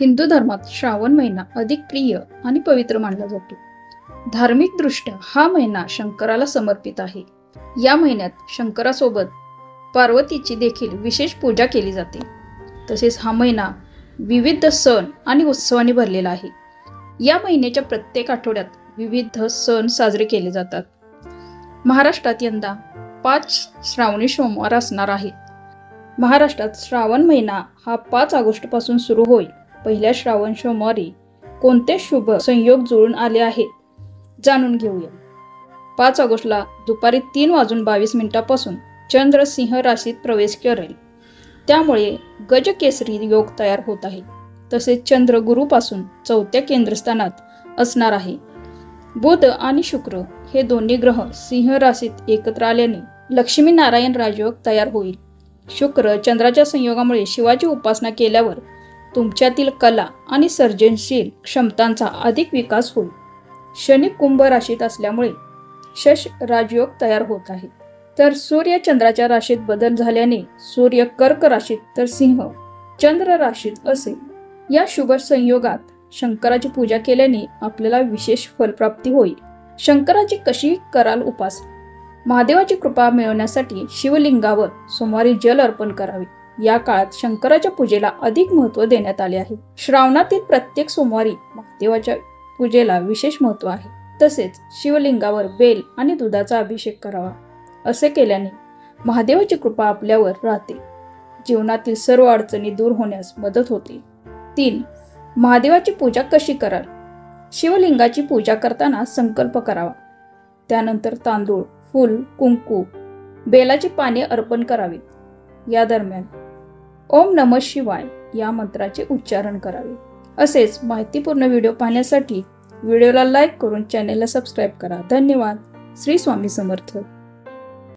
हिंदू धर्मात श्रावण महिना अधिक प्रिय आणि पवित्र मानला जातो। धार्मिक दृष्ट्या हा महिना शंकराला समर्पित आहे। या महिन्यात शंकरासोबत पार्वतीची देखील विशेष पूजा केली जाते। तसेच हा महिना विविध सण आणि उत्सवांनी भरलेला आहे। या महिन्याच्या प्रत्येक आठवड्यात विविध सण साजरे केले जातात। महाराष्ट्रात यंदा 5 श्रावणी सोमवार असणार आहेत। महाराष्ट्रात श्रावण महिना हा 5 ऑगस्ट पासून सुरू होईल। पहिल्या श्रावण सोमवारी कोणते शुभ संयोग जुळून आले आहेत जाणून घेऊया। 5 ऑगस्टला दुपारी 3:22 पासून चंद्र सिंह राशीत प्रवेश करेल, त्यामुळे गजकेसरी योग तयार होत आहे। तसेच चंद्र गुरुपासून 4थ्या केंद्रस्थानात असणार आहे। बुध आणि शुक्र हे दोन्ही ग्रह सिंह राशीत एकत्र आल्याने लक्ष्मी नारायण राजयोग तयार होईल। शुक्र चंद्राच्या संयोगामुळे शिवाची उपासना केल्यावर तुमच्यातील कला आणि सर्जनशील क्षमतांचा अधिक विकास होईल। शनी कुंभ राशीत असल्यामुळे शश राजयोग तयार होत आहे। तर सूर्य चंद्राच्या राशीत बदल झाल्याने सूर्य कर्क राशीत तर सिंह चंद्र राशीत असेल। या शुभ संयोगात शंकराची पूजा केल्याने आपल्याला विशेष फलप्राप्ती होईल। शंकराची कशी कराल उपासना? महादेवाची कृपा मिळवण्यासाठी शिवलिंगावर सोमवारी जल अर्पण करावे। या काळात शंकराच्या पूजेला अधिक महत्त्व देण्यात आले आहे। श्रावणातील प्रत्येक सोमवारी महादेवाच्या पूजेला विशेष महत्त्व आहे। तसेच शिवलिंगावर बेल आणि दुधाचा अभिषेक करावा। असे केल्याने महादेवाची कृपा आपल्यावर राहते। जीवनातील सर्व अडचणी दूर होण्यास मदत होते। 3. महादेवाची पूजा कशी कराल? शिवलिंगाची पूजा करताना संकल्प करावा। त्यानंतर तांदूळ, फूल, कुंकू, बेलाची पाने अर्पण करावी। या दरम्यान ओम नमः शिवाय या मंत्राचे उच्चारण करावे। असेच माहितीपूर्ण व्हिडिओ पाहण्यासाठी व्हिडिओला लाईक करून चॅनेलला सबस्क्राईब करा। धन्यवाद। श्री स्वामी समर्थ।